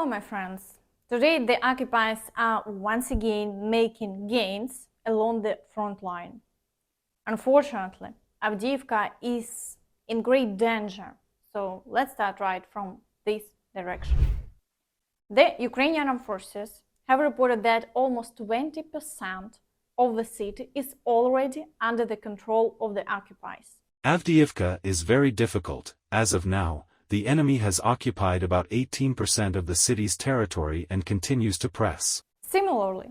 my friends. Today the occupiers are once again making gains along the front line. Unfortunately, Avdiivka is in great danger, so let's start right from this direction. The Ukrainian Armed Forces have reported that almost 20% of the city is already under the control of the occupiers. Avdiivka is very difficult. As of now, the enemy has occupied about 18% of the city's territory and continues to press. Similarly,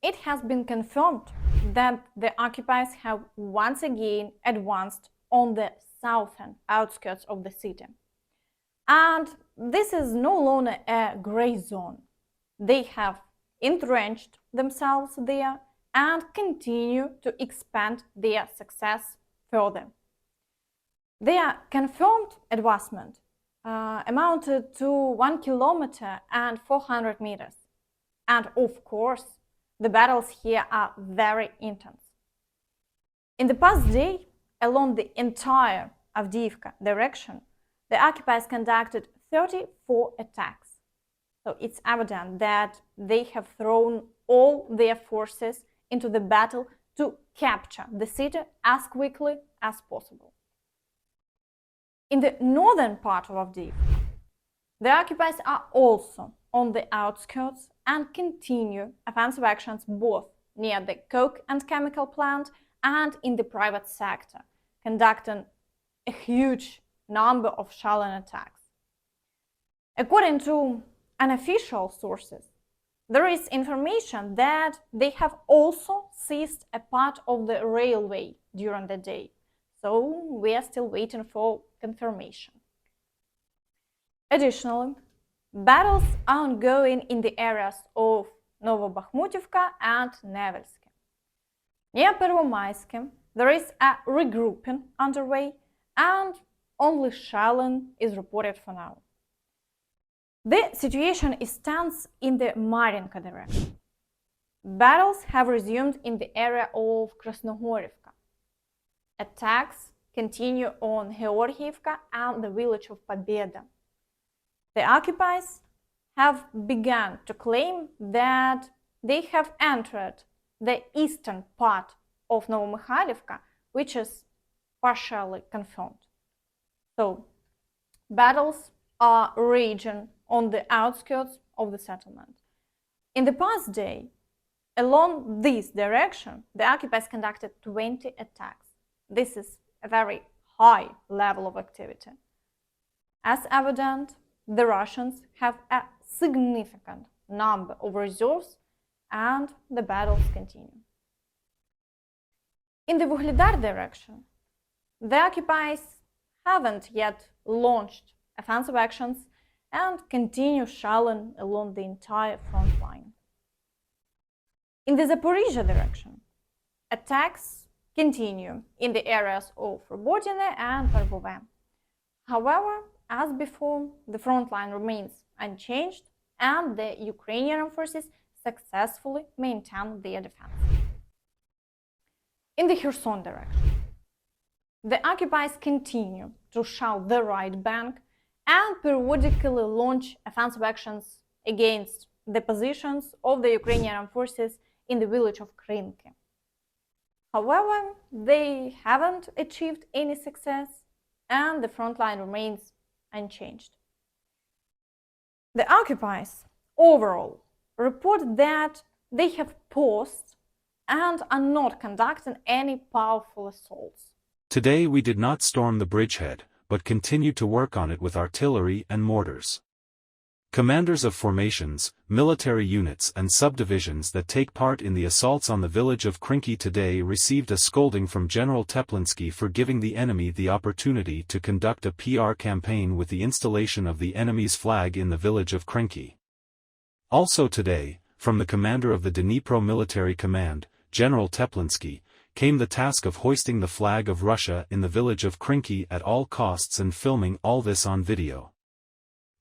it has been confirmed that the occupiers have once again advanced on the southern outskirts of the city. And this is no longer a gray zone. They have entrenched themselves there and continue to expand their success further. Their confirmed advancement amounted to 1 kilometer and 400 meters. And of course, the battles here are very intense. In the past day, along the entire Avdiivka direction, the occupiers conducted 34 attacks. So it's evident that they have thrown all their forces into the battle to capture the city as quickly as possible. In the northern part of Avdiivka, the occupiers are also on the outskirts and continue offensive actions both near the coke and chemical plant and in the private sector, conducting a huge number of shelling attacks. According to unofficial sources, there is information that they have also seized a part of the railway during the day. So we are still waiting for confirmation. Additionally, battles are ongoing in the areas of Bakhmutivka and Siversk. Near Pervomaysk, there is a regrouping underway and only shelling is reported for now. The situation is tense in the Marinka direction. Battles have resumed in the area of Krasnogorivka. Attacks continue on Georgiivka and the village of Pobeda. The occupiers have begun to claim that they have entered the eastern part of Novomykhailivka, which is partially confirmed. So, battles are raging on the outskirts of the settlement. In the past day, along this direction, the occupiers conducted 20 attacks. This is a very high level of activity. As evident, the Russians have a significant number of reserves and the battles continue. In the Vuhledar direction, the occupiers haven't yet launched offensive actions and continue shelling along the entire front line. In the Zaporizhzhia direction, attacks continue in the areas of Robotine and Pervove. However, as before, the front line remains unchanged and the Ukrainian Armed Forces successfully maintain their defense. In the Kherson direction, the occupiers continue to shell the right bank and periodically launch offensive actions against the positions of the Ukrainian Armed Forces in the village of Krynky. However, they haven't achieved any success and the front line remains unchanged. The occupiers overall report that they have paused and are not conducting any powerful assaults. Today we did not storm the bridgehead, but continued to work on it with artillery and mortars. Commanders of formations, military units and subdivisions that take part in the assaults on the village of Krynky today received a scolding from General Teplinsky for giving the enemy the opportunity to conduct a PR campaign with the installation of the enemy's flag in the village of Krynky. Also today, from the commander of the Dnipro Military Command, General Teplinsky, came the task of hoisting the flag of Russia in the village of Krynky at all costs and filming all this on video.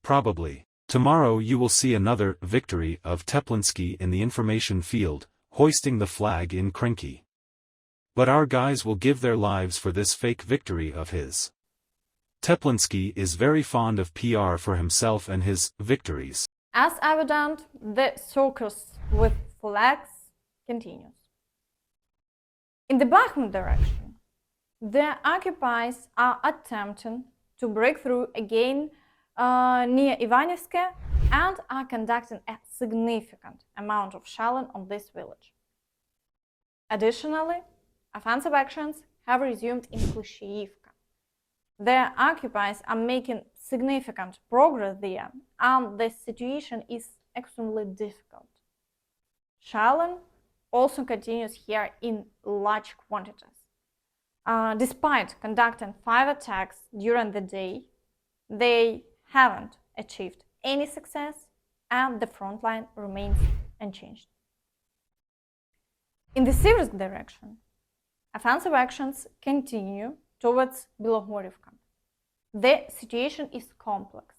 Probably tomorrow you will see another victory of Teplinsky in the information field, hoisting the flag in Krynky. But our guys will give their lives for this fake victory of his. Teplinsky is very fond of PR for himself and his victories. As evident, the circus with flags continues. In the Bakhmut direction, the occupiers are attempting to break through again near Ivanivka and are conducting a significant amount of shelling on this village. Additionally, offensive actions have resumed in Chasiv Yar. The occupiers are making significant progress there, and the situation is extremely difficult. Shelling also continues here in large quantities. Despite conducting 5 attacks during the day, they haven't achieved any success, and the front line remains unchanged. In the Siversk direction, offensive actions continue towards Belogorivka. The situation is complex,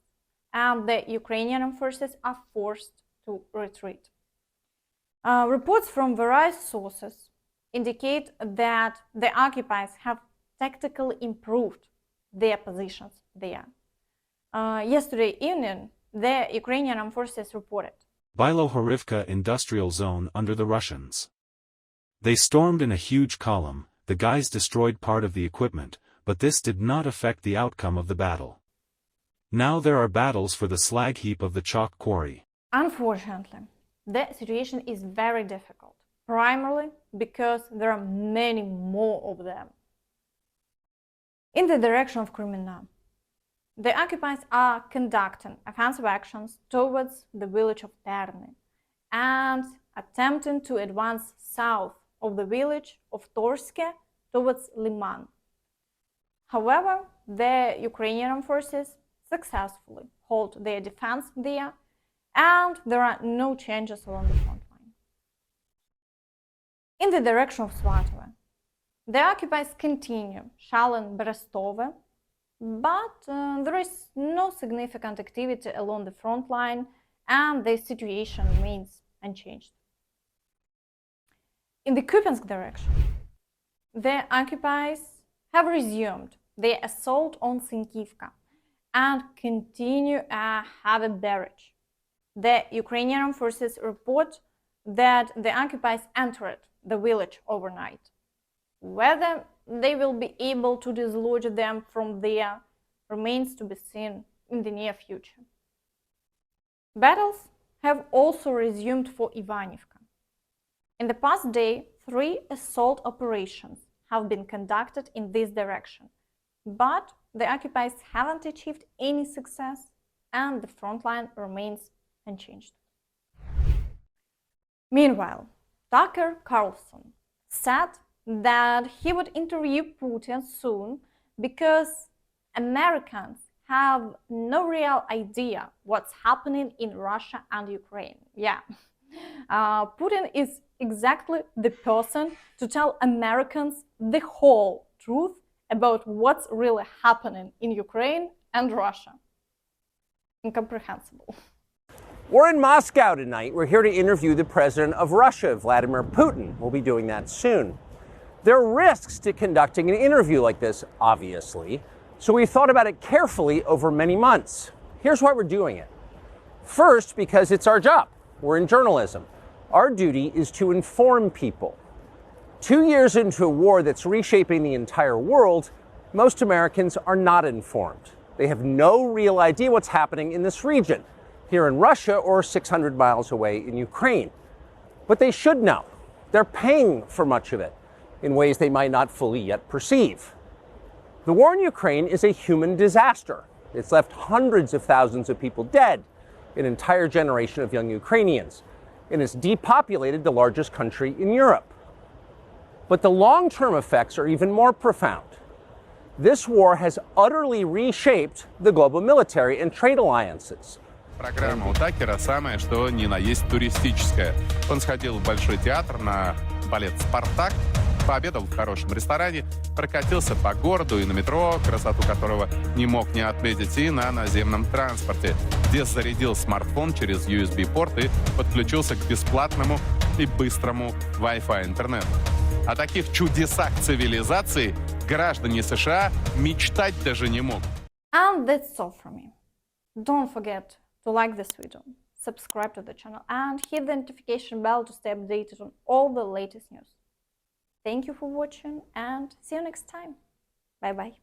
and the Ukrainian Armed Forces are forced to retreat. Reports from various sources indicate that the occupiers have tactically improved their positions there. Yesterday evening, the Ukrainian Armed Forces reported Belogorivka industrial zone under the Russians. They stormed in a huge column. The guys destroyed part of the equipment, but this did not affect the outcome of the battle. Now there are battles for the slag heap of the chalk quarry. Unfortunately, the situation is very difficult, primarily because there are many more of them. In the direction of Crimea, the occupiers are conducting offensive actions towards the village of Terny and attempting to advance south of the village of Torske towards Liman. However, the Ukrainian Armed Forces successfully hold their defense there, and there are no changes along the front line. In the direction of Svatove, the occupiers continue shelling Berestove, but there is no significant activity along the front line, and the situation remains unchanged. In the Kupiansk direction, the occupiers have resumed their assault on Sinkivka and continue a heavy barrage. The Ukrainian Armed Forces report that the occupiers entered the village overnight. Whether they will be able to dislodge them from there remains to be seen in the near future. Battles have also resumed for Ivanivka. In the past day, 3 assault operations have been conducted in this direction, but the occupiers haven't achieved any success, and the front line remains unchanged. Meanwhile, Tucker Carlson said that he would interview Putin soon because Americans have no real idea what's happening in Russia and Ukraine. Yeah, Putin is exactly the person to tell Americans the whole truth about what's really happening in Ukraine and Russia. Incomprehensible. We're in Moscow tonight. We're here to interview the president of Russia, Vladimir Putin. We'll be doing that soon. There are risks to conducting an interview like this, obviously, so we thought about it carefully over many months. Here's why we're doing it. First, because it's our job. We're in journalism. Our duty is to inform people. 2 years into a war that's reshaping the entire world, most Americans are not informed. They have no real idea what's happening in this region, here in Russia or 600 miles away in Ukraine. But they should know. They're paying for much of it in ways they might not fully yet perceive. The war in Ukraine is a human disaster. It's left hundreds of thousands of people dead, an entire generation of young Ukrainians, and it's depopulated the largest country in Europe. But the long-term effects are even more profound. This war has utterly reshaped the global military and trade alliances. Программа у Такера самая, что ни на есть туристическая. Он сходил в Большой театр на балет «Спартак», пообедал в хорошем ресторане, прокатился по городу и на метро, красоту которого не мог не отметить, и на наземном транспорте, где зарядил смартфон через USB-порт и подключился к бесплатному и быстрому Wi-Fi интернету. О таких чудесах цивилизации граждане США мечтать даже не могут. And that's all from me. Don't forget to like this video, subscribe to the channel and hit the notification bell to stay updated on all the latest news. Thank you for watching and see you next time. Bye bye.